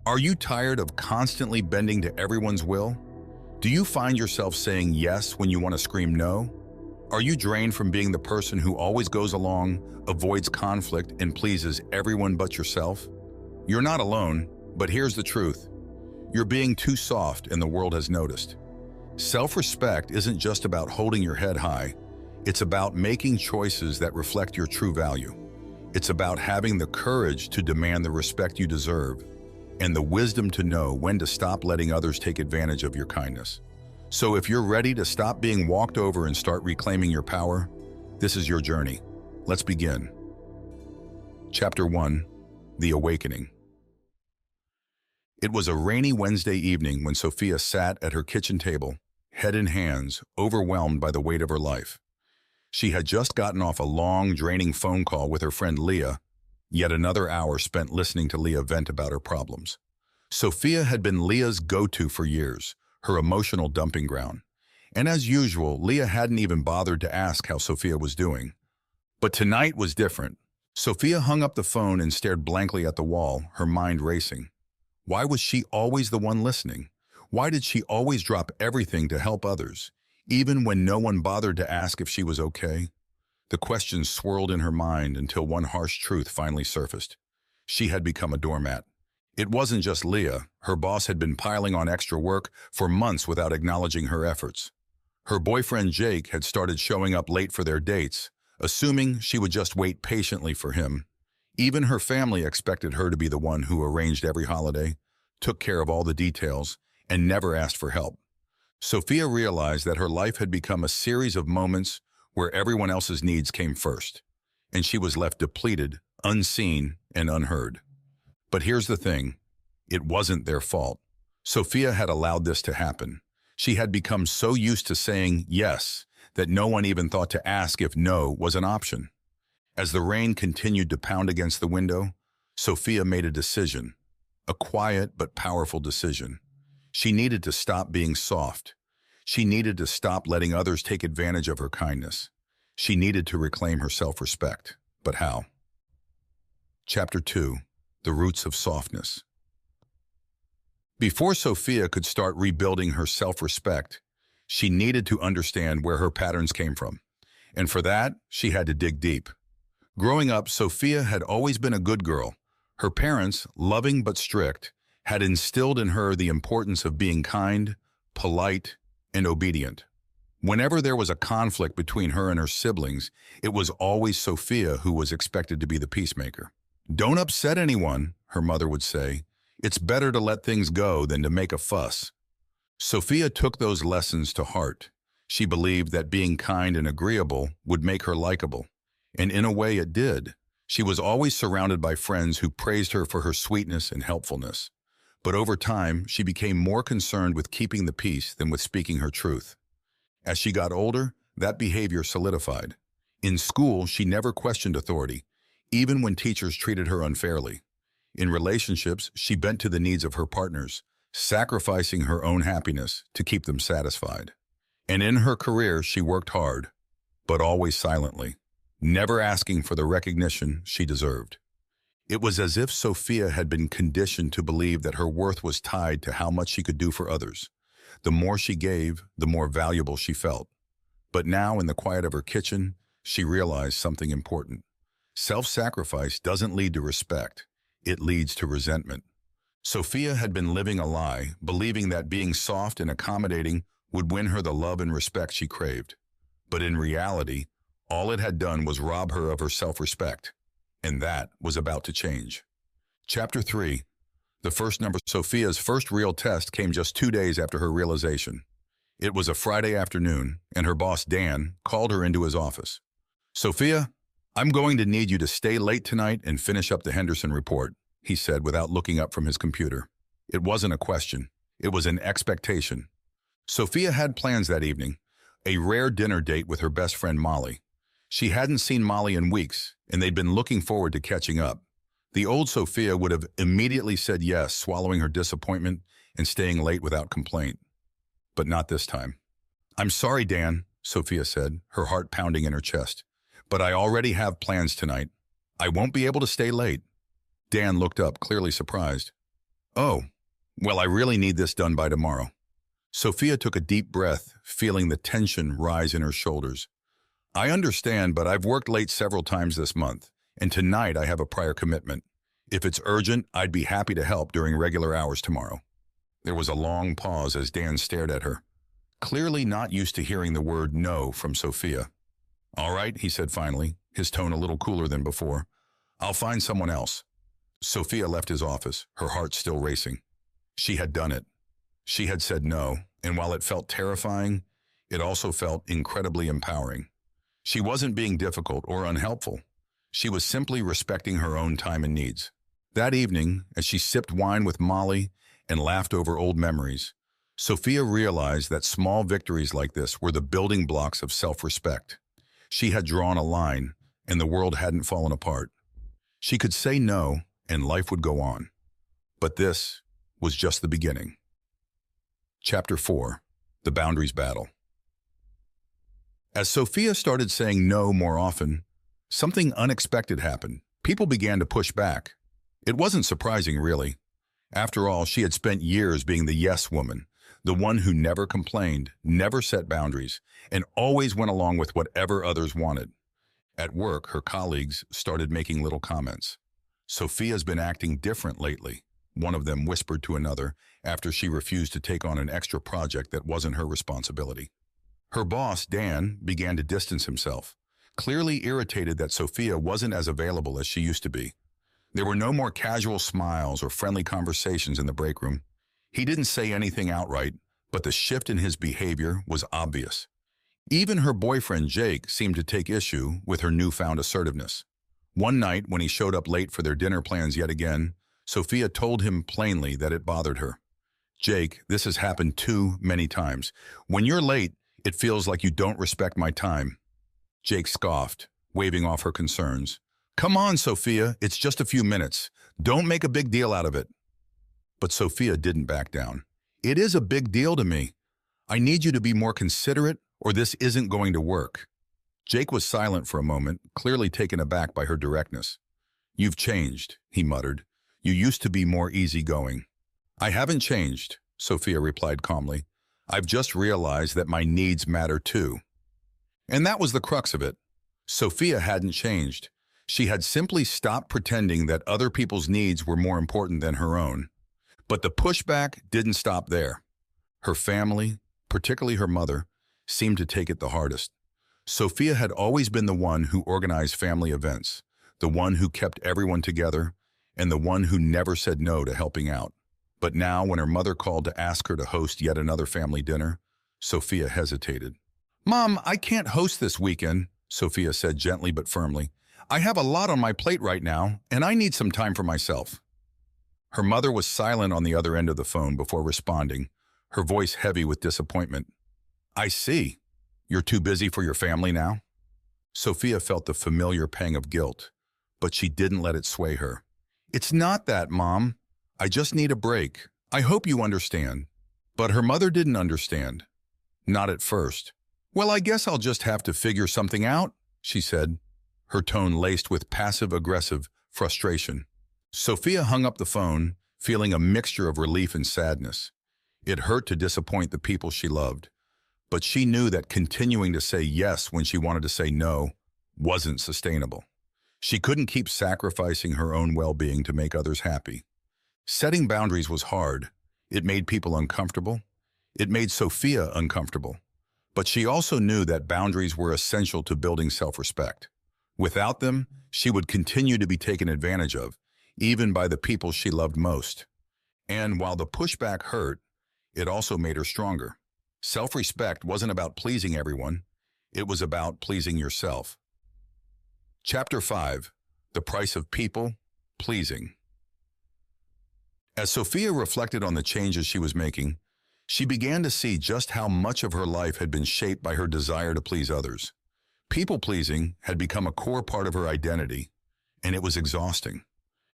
Are you tired of constantly bending to everyone's will? Do you find yourself saying yes when you want to scream no? Are you drained from being the person who always goes along, avoids conflict, and pleases everyone but yourself? You're not alone, but here's the truth. You're being too soft and the world has noticed. Self-respect isn't just about holding your head high. It's about making choices that reflect your true value. It's about having the courage to demand the respect you deserve and the wisdom to know when to stop letting others take advantage of your kindness. So if you're ready to stop being walked over and start reclaiming your power, this is your journey. Let's begin. Chapter 1: The Awakening. It was a rainy Wednesday evening when Sophia sat at her kitchen table, head in hands, overwhelmed by the weight of her life. She had just gotten off a long, draining phone call with her friend Leah, yet another hour spent listening to Leah vent about her problems. Sophia had been Leah's go-to for years, her emotional dumping ground. And as usual, Leah hadn't even bothered to ask how Sophia was doing. But tonight was different. Sophia hung up the phone and stared blankly at the wall, her mind racing. Why was she always the one listening? Why did she always drop everything to help others, even when no one bothered to ask if she was okay? The questions swirled in her mind until one harsh truth finally surfaced. She had become a doormat. It wasn't just Leah. Her boss had been piling on extra work for months without acknowledging her efforts. Her boyfriend Jake had started showing up late for their dates, assuming she would just wait patiently for him. Even her family expected her to be the one who arranged every holiday, took care of all the details, and never asked for help. Sophia realized that her life had become a series of moments where everyone else's needs came first, and she was left depleted, unseen, and unheard. But here's the thing, it wasn't their fault. Sophia had allowed this to happen. She had become so used to saying yes that no one even thought to ask if no was an option. As the rain continued to pound against the window, Sophia made a decision, a quiet but powerful decision. She needed to stop being soft. She needed to stop letting others take advantage of her kindness. She needed to reclaim her self-respect. But how? Chapter 2: The Roots of Softness. Before Sophia could start rebuilding her self-respect, she needed to understand where her patterns came from. And for that, she had to dig deep. Growing up, Sophia had always been a good girl. Her parents, loving but strict, had instilled in her the importance of being kind, polite, and obedient. Whenever there was a conflict between her and her siblings, it was always Sophia who was expected to be the peacemaker. "Don't upset anyone," her mother would say. "It's better to let things go than to make a fuss." Sophia took those lessons to heart. She believed that being kind and agreeable would make her likable. And in a way it did. She was always surrounded by friends who praised her for her sweetness and helpfulness. But over time, she became more concerned with keeping the peace than with speaking her truth. As she got older, that behavior solidified. In school, she never questioned authority, even when teachers treated her unfairly. In relationships, she bent to the needs of her partners, sacrificing her own happiness to keep them satisfied. And in her career, she worked hard, but always silently, never asking for the recognition she deserved. It was as if Sophia had been conditioned to believe that her worth was tied to how much she could do for others. The more she gave, the more valuable she felt. But now, in the quiet of her kitchen, she realized something important. Self-sacrifice doesn't lead to respect. It leads to resentment. Sophia had been living a lie, believing that being soft and accommodating would win her the love and respect she craved. But in reality, all it had done was rob her of her self-respect. And that was about to change. Chapter 3: The First Number. Sophia's first real test came just 2 days after her realization. It was a Friday afternoon, and her boss, Dan, called her into his office. "Sophia, I'm going to need you to stay late tonight and finish up the Henderson report," he said without looking up from his computer. It wasn't a question. It was an expectation. Sophia had plans that evening, a rare dinner date with her best friend Molly. She hadn't seen Molly in weeks, and they'd been looking forward to catching up. The old Sophia would have immediately said yes, swallowing her disappointment and staying late without complaint. But not this time. "I'm sorry, Dan," Sophia said, her heart pounding in her chest. "But I already have plans tonight. I won't be able to stay late." Dan looked up, clearly surprised. Oh, well, I really need this done by tomorrow. Sophia took a deep breath, feeling the tension rise in her shoulders. I understand, but I've worked late several times this month, and tonight I have a prior commitment. If it's urgent, I'd be happy to help during regular hours tomorrow. There was a long pause as Dan stared at her, clearly not used to hearing the word no from Sophia. All right, he said finally, his tone a little cooler than before. I'll find someone else. Sophia left his office, her heart still racing. She had done it. She had said no, and while it felt terrifying, it also felt incredibly empowering. She wasn't being difficult or unhelpful. She was simply respecting her own time and needs. That evening, as she sipped wine with Molly and laughed over old memories, Sophia realized that small victories like this were the building blocks of self-respect. She had drawn a line, and the world hadn't fallen apart. She could say no, and life would go on. But this was just the beginning. Chapter 4. The Boundaries Battle. As Sophia started saying no more often, something unexpected happened. People began to push back. It wasn't surprising, really. After all, she had spent years being the yes woman, the one who never complained, never set boundaries, and always went along with whatever others wanted. At work, her colleagues started making little comments. Sophia's been acting different lately, one of them whispered to another after she refused to take on an extra project that wasn't her responsibility. Her boss, Dan, began to distance himself, clearly irritated that Sophia wasn't as available as she used to be. There were no more casual smiles or friendly conversations in the break room. He didn't say anything outright, but the shift in his behavior was obvious. Even her boyfriend, Jake, seemed to take issue with her newfound assertiveness. One night, when he showed up late for their dinner plans yet again, Sophia told him plainly that it bothered her. Jake, this has happened too many times. When you're late, it feels like you don't respect my time. Jake scoffed, waving off her concerns. Come on, Sophia, it's just a few minutes. Don't make a big deal out of it. But Sophia didn't back down. It is a big deal to me. I need you to be more considerate, or this isn't going to work. Jake was silent for a moment, clearly taken aback by her directness. You've changed, he muttered. You used to be more easygoing. I haven't changed, Sophia replied calmly. I've just realized that my needs matter too. And that was the crux of it. Sophia hadn't changed. She had simply stopped pretending that other people's needs were more important than her own. But the pushback didn't stop there. Her family, particularly her mother, seemed to take it the hardest. Sophia had always been the one who organized family events, the one who kept everyone together, and the one who never said no to helping out. But now, when her mother called to ask her to host yet another family dinner, Sophia hesitated. Mom, I can't host this weekend, Sophia said gently but firmly. I have a lot on my plate right now, and I need some time for myself. Her mother was silent on the other end of the phone before responding, her voice heavy with disappointment. I see. You're too busy for your family now? Sophia felt the familiar pang of guilt, but she didn't let it sway her. It's not that, Mom. I just need a break. I hope you understand. But her mother didn't understand. Not at first. Well, I guess I'll just have to figure something out, she said, her tone laced with passive-aggressive frustration. Sophia hung up the phone, feeling a mixture of relief and sadness. It hurt to disappoint the people she loved, but she knew that continuing to say yes when she wanted to say no wasn't sustainable. She couldn't keep sacrificing her own well-being to make others happy. Setting boundaries was hard. It made people uncomfortable. It made Sophia uncomfortable. But she also knew that boundaries were essential to building self-respect. Without them, she would continue to be taken advantage of, even by the people she loved most. And while the pushback hurt, it also made her stronger. Self-respect wasn't about pleasing everyone. It was about pleasing yourself. Chapter 5. The Price of People Pleasing. As Sophia reflected on the changes she was making, she began to see just how much of her life had been shaped by her desire to please others. People-pleasing had become a core part of her identity, and it was exhausting.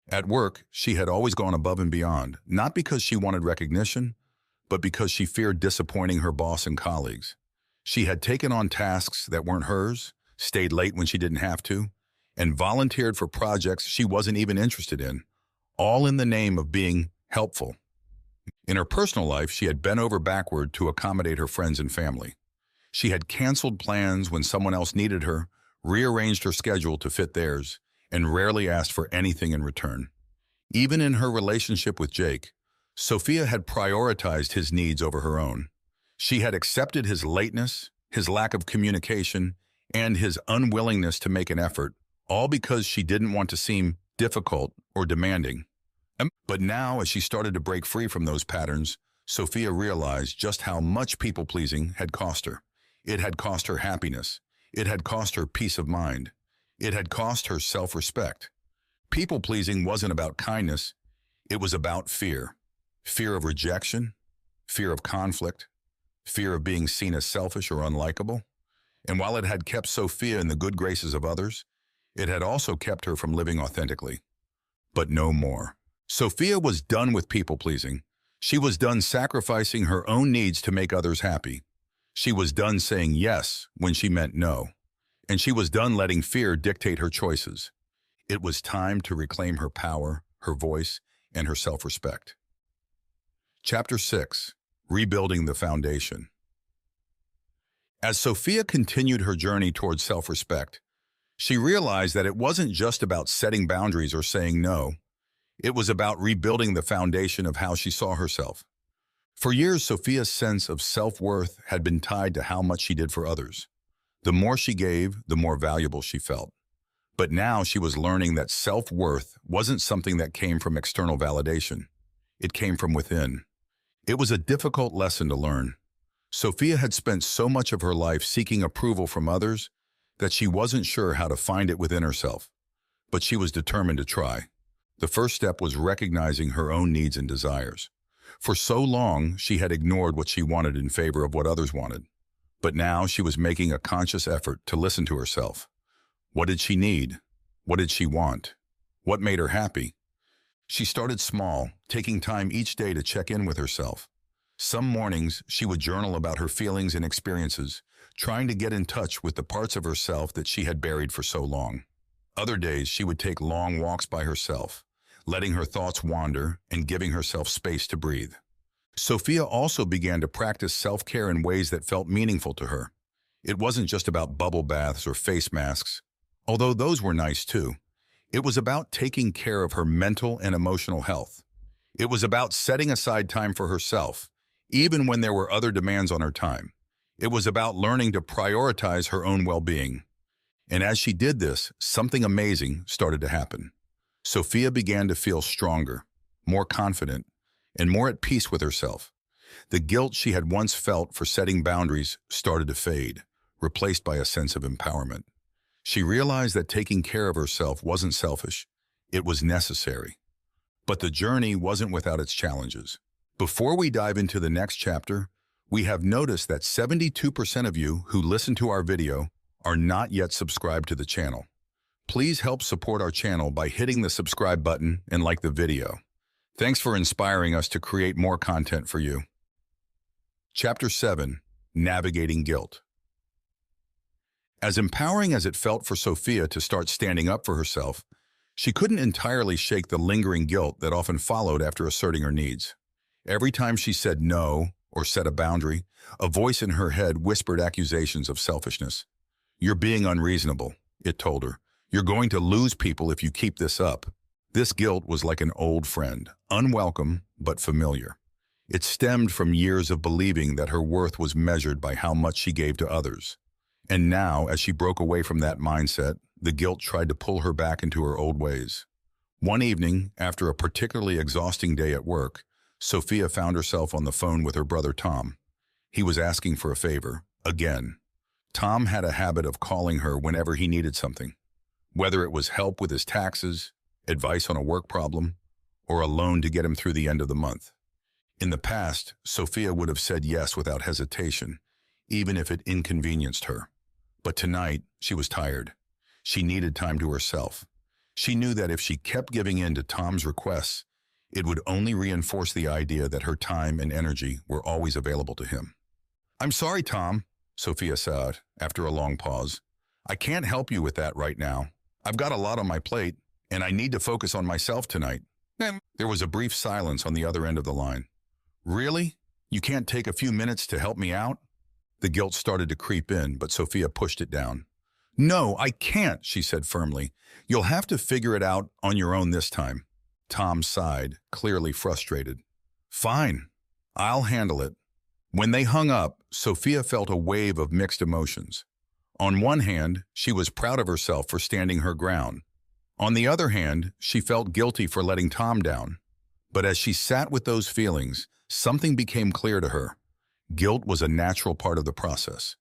At work, she had always gone above and beyond, not because she wanted recognition, but because she feared disappointing her boss and colleagues. She had taken on tasks that weren't hers, stayed late when she didn't have to, and volunteered for projects she wasn't even interested in, all in the name of being helpful. In her personal life, she had bent over backward to accommodate her friends and family. She had canceled plans when someone else needed her, rearranged her schedule to fit theirs, and rarely asked for anything in return. Even in her relationship with Jake, Sophia had prioritized his needs over her own. She had accepted his lateness, his lack of communication, and his unwillingness to make an effort, all because she didn't want to seem difficult or demanding. But now, as she started to break free from those patterns, Sophia realized just how much people-pleasing had cost her. It had cost her happiness. It had cost her peace of mind. It had cost her self-respect. People-pleasing wasn't about kindness. It was about fear. Fear of rejection, fear of conflict, fear of being seen as selfish or unlikable. And while it had kept Sophia in the good graces of others, it had also kept her from living authentically. But no more. Sophia was done with people-pleasing. She was done sacrificing her own needs to make others happy. She was done saying yes when she meant no. And she was done letting fear dictate her choices. It was time to reclaim her power, her voice, and her self-respect. Chapter 6. Rebuilding the Foundation. As Sophia continued her journey towards self-respect, she realized that it wasn't just about setting boundaries or saying no. It was about rebuilding the foundation of how she saw herself. For years, Sophia's sense of self-worth had been tied to how much she did for others. The more she gave, the more valuable she felt. But now she was learning that self-worth wasn't something that came from external validation. It came from within. It was a difficult lesson to learn. Sophia had spent so much of her life seeking approval from others that she wasn't sure how to find it within herself. But she was determined to try. The first step was recognizing her own needs and desires. For so long, she had ignored what she wanted in favor of what others wanted. But now she was making a conscious effort to listen to herself. What did she need? What did she want? What made her happy? She started small, taking time each day to check in with herself. Some mornings, she would journal about her feelings and experiences, trying to get in touch with the parts of herself that she had buried for so long. Other days, she would take long walks by herself, letting her thoughts wander and giving herself space to breathe. Sophia also began to practice self-care in ways that felt meaningful to her. It wasn't just about bubble baths or face masks, although those were nice too. It was about taking care of her mental and emotional health. It was about setting aside time for herself, even when there were other demands on her time. It was about learning to prioritize her own well-being. And as she did this, something amazing started to happen. Sophia began to feel stronger, more confident, and more at peace with herself. The guilt she had once felt for setting boundaries started to fade, replaced by a sense of empowerment. She realized that taking care of herself wasn't selfish, it was necessary. But the journey wasn't without its challenges. Before we dive into the next chapter, we have noticed that 72% of you who listen to our video are not yet subscribed to the channel. Please help support our channel by hitting the subscribe button and like the video. Thanks for inspiring us to create more content for you. Chapter 7. Navigating Guilt. As empowering as it felt for Sophia to start standing up for herself, she couldn't entirely shake the lingering guilt that often followed after asserting her needs. Every time she said no or set a boundary, a voice in her head whispered accusations of selfishness. "You're being unreasonable," it told her. "You're going to lose people if you keep this up." This guilt was like an old friend, unwelcome but familiar. It stemmed from years of believing that her worth was measured by how much she gave to others. And now, as she broke away from that mindset, the guilt tried to pull her back into her old ways. One evening, after a particularly exhausting day at work, Sophia found herself on the phone with her brother Tom. He was asking for a favor, again. Tom had a habit of calling her whenever he needed something, whether it was help with his taxes, advice on a work problem, or a loan to get him through the end of the month. In the past, Sophia would have said yes without hesitation, even if it inconvenienced her. But tonight, she was tired. She needed time to herself. She knew that if she kept giving in to Tom's requests, it would only reinforce the idea that her time and energy were always available to him. "I'm sorry, Tom," Sophia said after a long pause. "I can't help you with that right now. I've got a lot on my plate, and I need to focus on myself tonight. There was a brief silence on the other end of the line. Really? You can't take a few minutes to help me out? The guilt started to creep in, but Sophia pushed it down. No, I can't, she said firmly. You'll have to figure it out on your own this time. Tom sighed, clearly frustrated. Fine, I'll handle it. When they hung up, Sophia felt a wave of mixed emotions. On one hand, she was proud of herself for standing her ground. On the other hand, she felt guilty for letting Tom down. But as she sat with those feelings, something became clear to her. Guilt was a natural part of the process.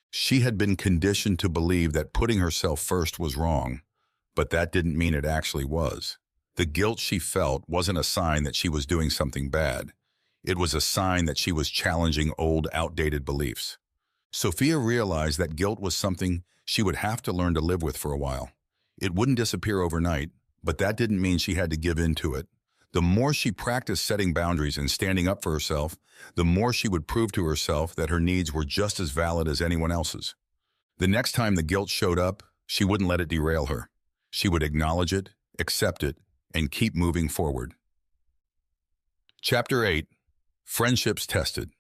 She had been conditioned to believe that putting herself first was wrong, but that didn't mean it actually was. The guilt she felt wasn't a sign that she was doing something bad. It was a sign that she was challenging old, outdated beliefs. Sophia realized that guilt was something she would have to learn to live with for a while. It wouldn't disappear overnight, but that didn't mean she had to give in to it. The more she practiced setting boundaries and standing up for herself, the more she would prove to herself that her needs were just as valid as anyone else's. The next time the guilt showed up, she wouldn't let it derail her. She would acknowledge it, accept it, and keep moving forward. Chapter 8. Friendships Tested.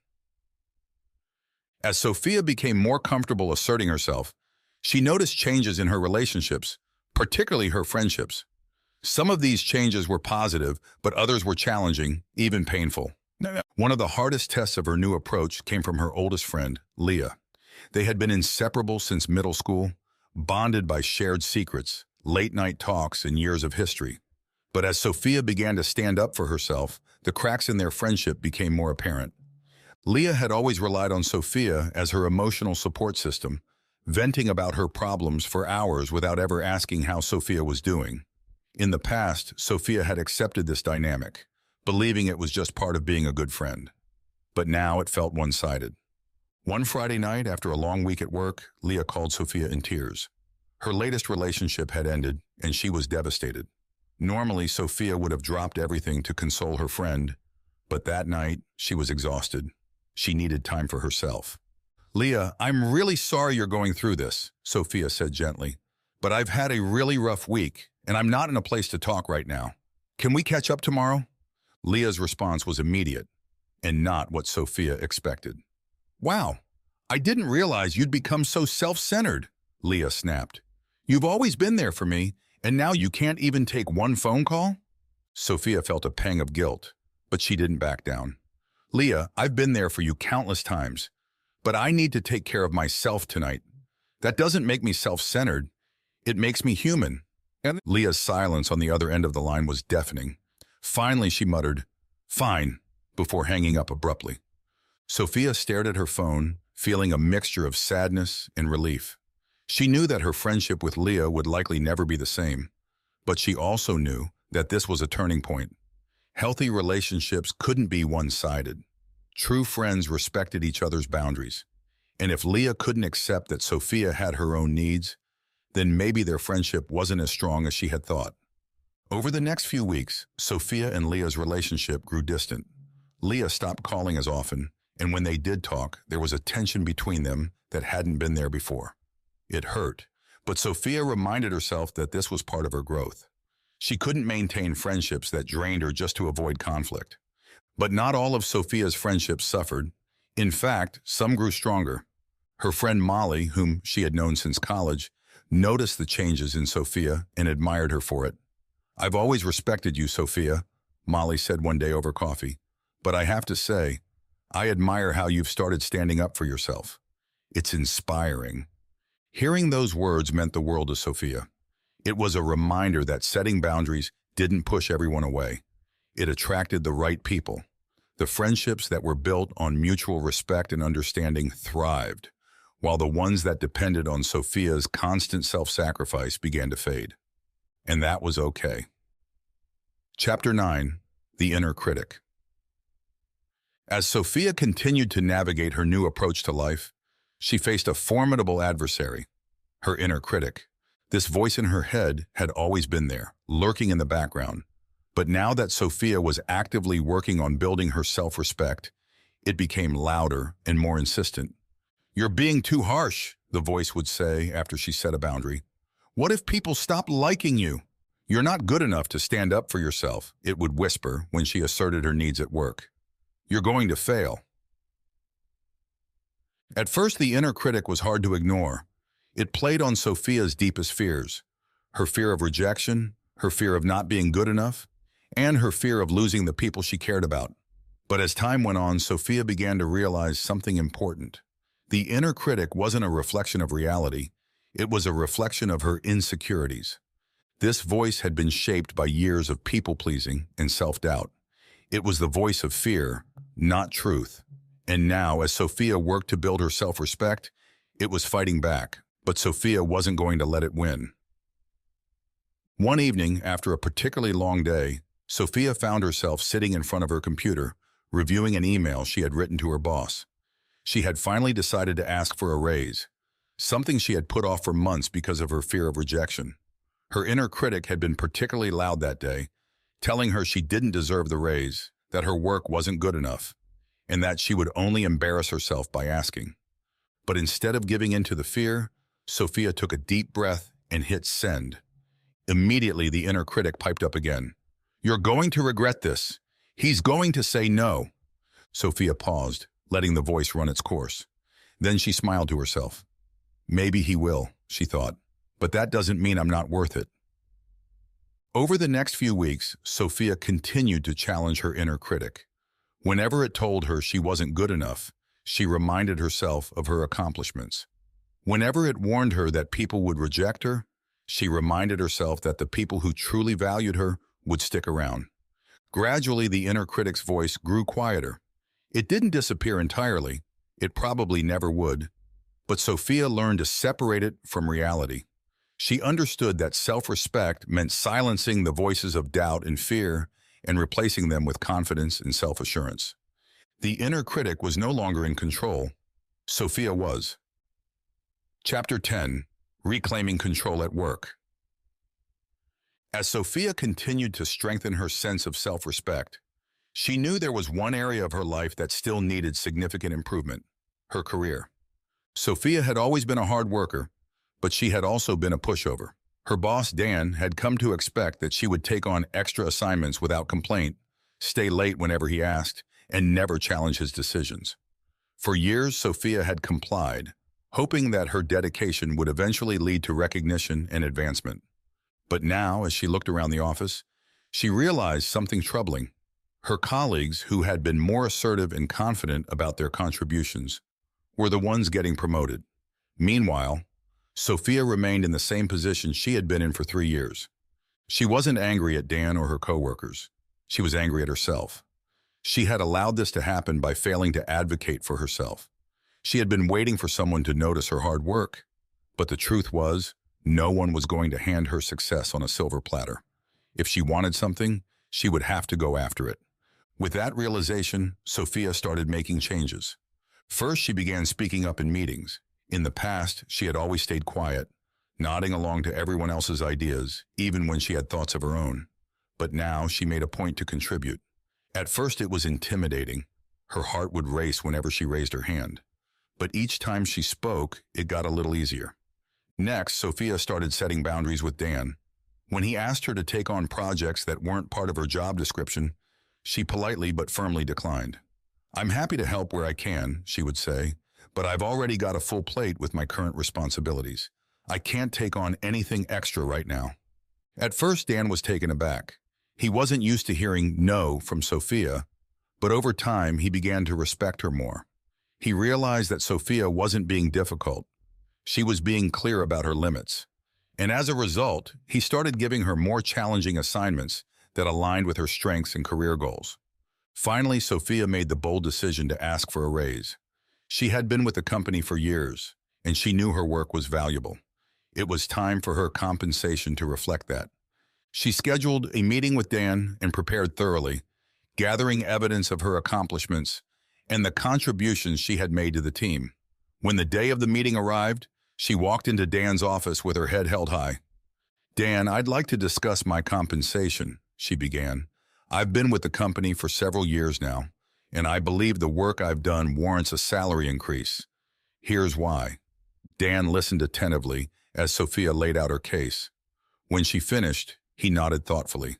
As Sophia became more comfortable asserting herself, she noticed changes in her relationships, particularly her friendships. Some of these changes were positive, but others were challenging, even painful. One of the hardest tests of her new approach came from her oldest friend, Leah. They had been inseparable since middle school, bonded by shared secrets, late-night talks, and years of history. But as Sophia began to stand up for herself, the cracks in their friendship became more apparent. Leah had always relied on Sophia as her emotional support system, venting about her problems for hours without ever asking how Sophia was doing. In the past, Sophia had accepted this dynamic, believing it was just part of being a good friend. But now it felt one-sided. One Friday night, after a long week at work, Leah called Sophia in tears. Her latest relationship had ended, and she was devastated. Normally, Sophia would have dropped everything to console her friend, but that night, she was exhausted. She needed time for herself. Leah, I'm really sorry you're going through this, Sophia said gently, but I've had a really rough week, and I'm not in a place to talk right now. Can we catch up tomorrow? Leah's response was immediate, and not what Sophia expected. Wow, I didn't realize you'd become so self-centered, Leah snapped. You've always been there for me, and now you can't even take one phone call? Sophia felt a pang of guilt, but she didn't back down. Leah, I've been there for you countless times, but I need to take care of myself tonight. That doesn't make me self-centered. It makes me human. And Leah's silence on the other end of the line was deafening. Finally, she muttered, "Fine," before hanging up abruptly. Sophia stared at her phone, feeling a mixture of sadness and relief. She knew that her friendship with Leah would likely never be the same, but she also knew that this was a turning point. Healthy relationships couldn't be one-sided. True friends respected each other's boundaries. And if Leah couldn't accept that Sophia had her own needs, then maybe their friendship wasn't as strong as she had thought. Over the next few weeks, Sophia and Leah's relationship grew distant. Leah stopped calling as often, and when they did talk, there was a tension between them that hadn't been there before. It hurt, but Sophia reminded herself that this was part of her growth. She couldn't maintain friendships that drained her just to avoid conflict. But not all of Sophia's friendships suffered. In fact, some grew stronger. Her friend Molly, whom she had known since college, noticed the changes in Sophia and admired her for it. "I've always respected you, Sophia," Molly said one day over coffee. "But I have to say, I admire how you've started standing up for yourself. It's inspiring." Hearing those words meant the world to Sophia. It was a reminder that setting boundaries didn't push everyone away. It attracted the right people. The friendships that were built on mutual respect and understanding thrived, while the ones that depended on Sophia's constant self-sacrifice began to fade. And that was okay. Chapter 9. The Inner Critic. As Sophia continued to navigate her new approach to life, she faced a formidable adversary, her inner critic. This voice in her head had always been there, lurking in the background. But now that Sophia was actively working on building her self-respect, it became louder and more insistent. "You're being too harsh," the voice would say after she set a boundary. "What if people stop liking you? "You're not good enough to stand up for yourself," it would whisper when she asserted her needs at work. "You're going to fail." At first, the inner critic was hard to ignore. It played on Sophia's deepest fears: her fear of rejection, her fear of not being good enough, and her fear of losing the people she cared about. But as time went on, Sophia began to realize something important. The inner critic wasn't a reflection of reality. It was a reflection of her insecurities. This voice had been shaped by years of people-pleasing and self-doubt. It was the voice of fear, not truth. And now, as Sophia worked to build her self-respect, it was fighting back. But Sophia wasn't going to let it win. One evening, after a particularly long day, Sophia found herself sitting in front of her computer, reviewing an email she had written to her boss. She had finally decided to ask for a raise, something she had put off for months because of her fear of rejection. Her inner critic had been particularly loud that day, telling her she didn't deserve the raise, that her work wasn't good enough, and that she would only embarrass herself by asking. But instead of giving in to the fear, Sophia took a deep breath and hit send. Immediately, the inner critic piped up again. "You're going to regret this. He's going to say no." Sophia paused, letting the voice run its course. Then she smiled to herself. "Maybe he will," she thought, "but that doesn't mean I'm not worth it." Over the next few weeks, Sophia continued to challenge her inner critic. Whenever it told her she wasn't good enough, she reminded herself of her accomplishments. Whenever it warned her that people would reject her, she reminded herself that the people who truly valued her would stick around. Gradually, the inner critic's voice grew quieter. It didn't disappear entirely. It probably never would. But Sophia learned to separate it from reality. She understood that self-respect meant silencing the voices of doubt and fear and replacing them with confidence and self-assurance. The inner critic was no longer in control. Sophia was. Chapter 10. Reclaiming Control at Work. As Sophia continued to strengthen her sense of self-respect, she knew there was one area of her life that still needed significant improvement: her career. Sophia had always been a hard worker, but she had also been a pushover. Her boss, Dan, had come to expect that she would take on extra assignments without complaint, stay late whenever he asked, and never challenge his decisions. For years, Sophia had complied, hoping that her dedication would eventually lead to recognition and advancement. But now, as she looked around the office, she realized something troubling. Her colleagues, who had been more assertive and confident about their contributions, were the ones getting promoted. Meanwhile, Sophia remained in the same position she had been in for 3 years. She wasn't angry at Dan or her coworkers. She was angry at herself. She had allowed this to happen by failing to advocate for herself. She had been waiting for someone to notice her hard work. But the truth was, no one was going to hand her success on a silver platter. If she wanted something, she would have to go after it. With that realization, Sophia started making changes. First, she began speaking up in meetings. In the past, she had always stayed quiet, nodding along to everyone else's ideas, even when she had thoughts of her own. But now she made a point to contribute. At first, it was intimidating. Her heart would race whenever she raised her hand. But each time she spoke, it got a little easier. Next, Sophia started setting boundaries with Dan. When he asked her to take on projects that weren't part of her job description, she politely but firmly declined. "I'm happy to help where I can," she would say, "but I've already got a full plate with my current responsibilities. I can't take on anything extra right now." At first, Dan was taken aback. He wasn't used to hearing no from Sophia, but over time, he began to respect her more. He realized that Sophia wasn't being difficult. She was being clear about her limits. And as a result, he started giving her more challenging assignments that aligned with her strengths and career goals. Finally, Sophia made the bold decision to ask for a raise. She had been with the company for years, and she knew her work was valuable. It was time for her compensation to reflect that. She scheduled a meeting with Dan and prepared thoroughly, gathering evidence of her accomplishments and the contributions she had made to the team. When the day of the meeting arrived, she walked into Dan's office with her head held high. "Dan, I'd like to discuss my compensation," she began. "I've been with the company for several years now, and I believe the work I've done warrants a salary increase. Here's why." Dan listened attentively as Sophia laid out her case. When she finished, He nodded thoughtfully.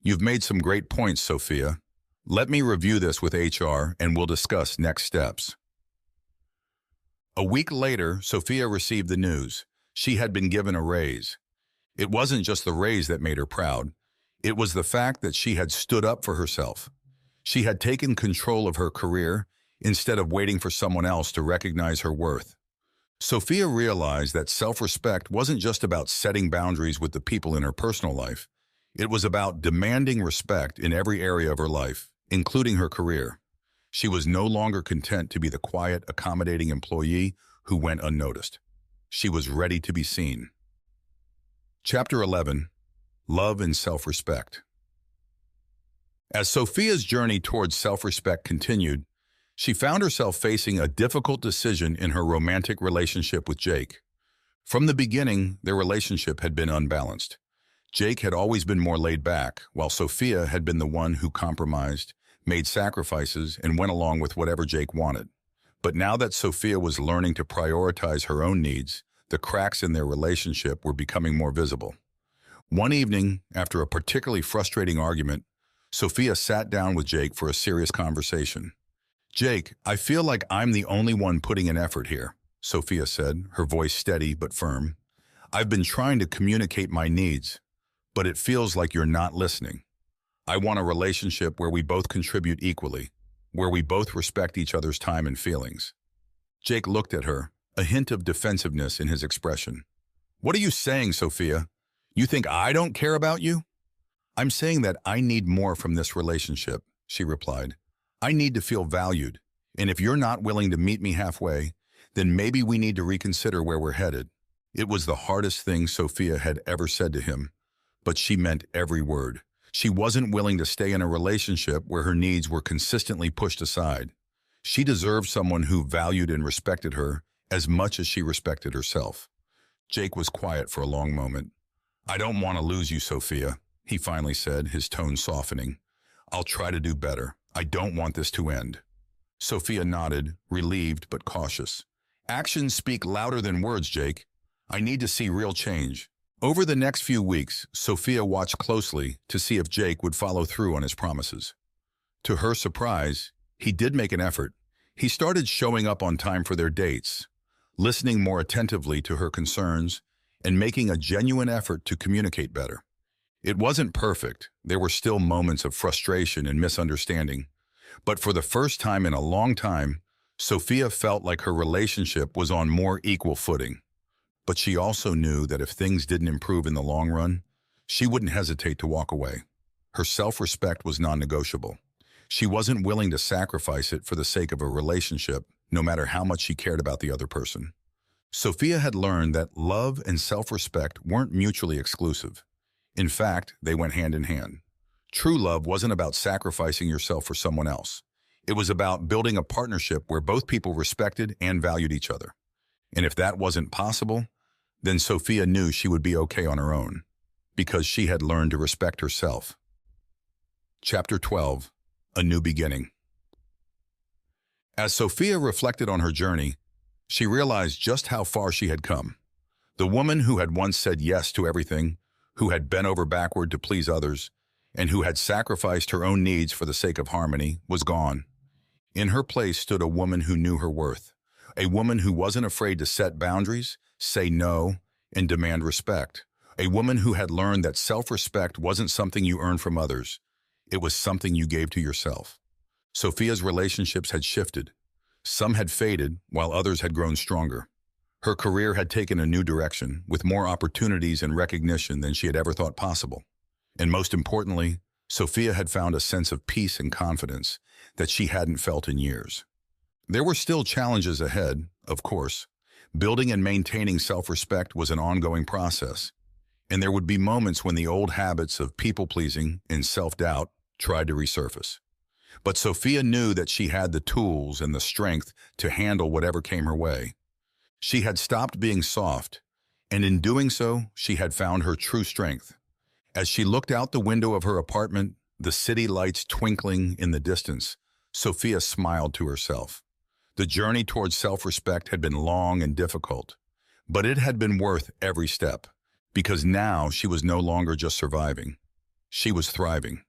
You've made some great points, Sophia. Let me review this with HR and we'll discuss next steps. A week later, Sophia received the news. She had been given a raise. It wasn't just the raise that made her proud. It was the fact that she had stood up for herself. She had taken control of her career instead of waiting for someone else to recognize her worth. Sophia realized that self-respect wasn't just about setting boundaries with the people in her personal life. It was about demanding respect in every area of her life, including her career. She was no longer content to be the quiet, accommodating employee who went unnoticed. She was ready to be seen. Chapter 11. Love and Self-Respect. As Sophia's journey towards self-respect continued, she found herself facing a difficult decision in her romantic relationship with Jake. From the beginning, their relationship had been unbalanced. Jake had always been more laid back, while Sophia had been the one who compromised, made sacrifices, and went along with whatever Jake wanted. But now that Sophia was learning to prioritize her own needs, the cracks in their relationship were becoming more visible. One evening, after a particularly frustrating argument, Sophia sat down with Jake for a serious conversation. Jake, I feel like I'm the only one putting in effort here, Sophia said, her voice steady but firm. I've been trying to communicate my needs, but it feels like you're not listening. I want a relationship where we both contribute equally, where we both respect each other's time and feelings. Jake looked at her, a hint of defensiveness in his expression. What are you saying, Sophia? You think I don't care about you? I'm saying that I need more from this relationship, she replied. I need to feel valued, and if you're not willing to meet me halfway, then maybe we need to reconsider where we're headed. It was the hardest thing Sophia had ever said to him, but she meant every word. She wasn't willing to stay in a relationship where her needs were consistently pushed aside. She deserved someone who valued and respected her as much as she respected herself. Jake was quiet for a long moment. I don't want to lose you, Sophia, he finally said, his tone softening. I'll try to do better. I don't want this to end. Sophia nodded, relieved but cautious. Actions speak louder than words, Jake. I need to see real change. Over the next few weeks, Sophia watched closely to see if Jake would follow through on his promises. To her surprise, he did make an effort. He started showing up on time for their dates, listening more attentively to her concerns, and making a genuine effort to communicate better. It wasn't perfect. There were still moments of frustration and misunderstanding. But for the first time in a long time, Sophia felt like her relationship was on more equal footing. But she also knew that if things didn't improve in the long run, she wouldn't hesitate to walk away. Her self-respect was non-negotiable. She wasn't willing to sacrifice it for the sake of a relationship, no matter how much she cared about the other person. Sophia had learned that love and self-respect weren't mutually exclusive. In fact, they went hand in hand. True love wasn't about sacrificing yourself for someone else. It was about building a partnership where both people respected and valued each other. And if that wasn't possible, then Sophia knew she would be okay on her own, because she had learned to respect herself. Chapter 12. A New Beginning. As Sophia reflected on her journey, she realized just how far she had come. The woman who had once said yes to everything, who had bent over backward to please others, and who had sacrificed her own needs for the sake of harmony, was gone. In her place stood a woman who knew her worth, a woman who wasn't afraid to set boundaries, say no, and demand respect, a woman who had learned that self-respect wasn't something you earned from others, it was something you gave to yourself. Sophia's relationships had shifted. Some had faded, while others had grown stronger. Her career had taken a new direction, with more opportunities and recognition than she had ever thought possible. And most importantly, Sophia had found a sense of peace and confidence that she hadn't felt in years. There were still challenges ahead, of course. Building and maintaining self-respect was an ongoing process, and there would be moments when the old habits of people-pleasing and self-doubt tried to resurface. But Sophia knew that she had the tools and the strength to handle whatever came her way. She had stopped being soft, and in doing so, she had found her true strength. As she looked out the window of her apartment, the city lights twinkling in the distance, Sophia smiled to herself. The journey towards self-respect had been long and difficult, but it had been worth every step. because now she was no longer just surviving. She was thriving.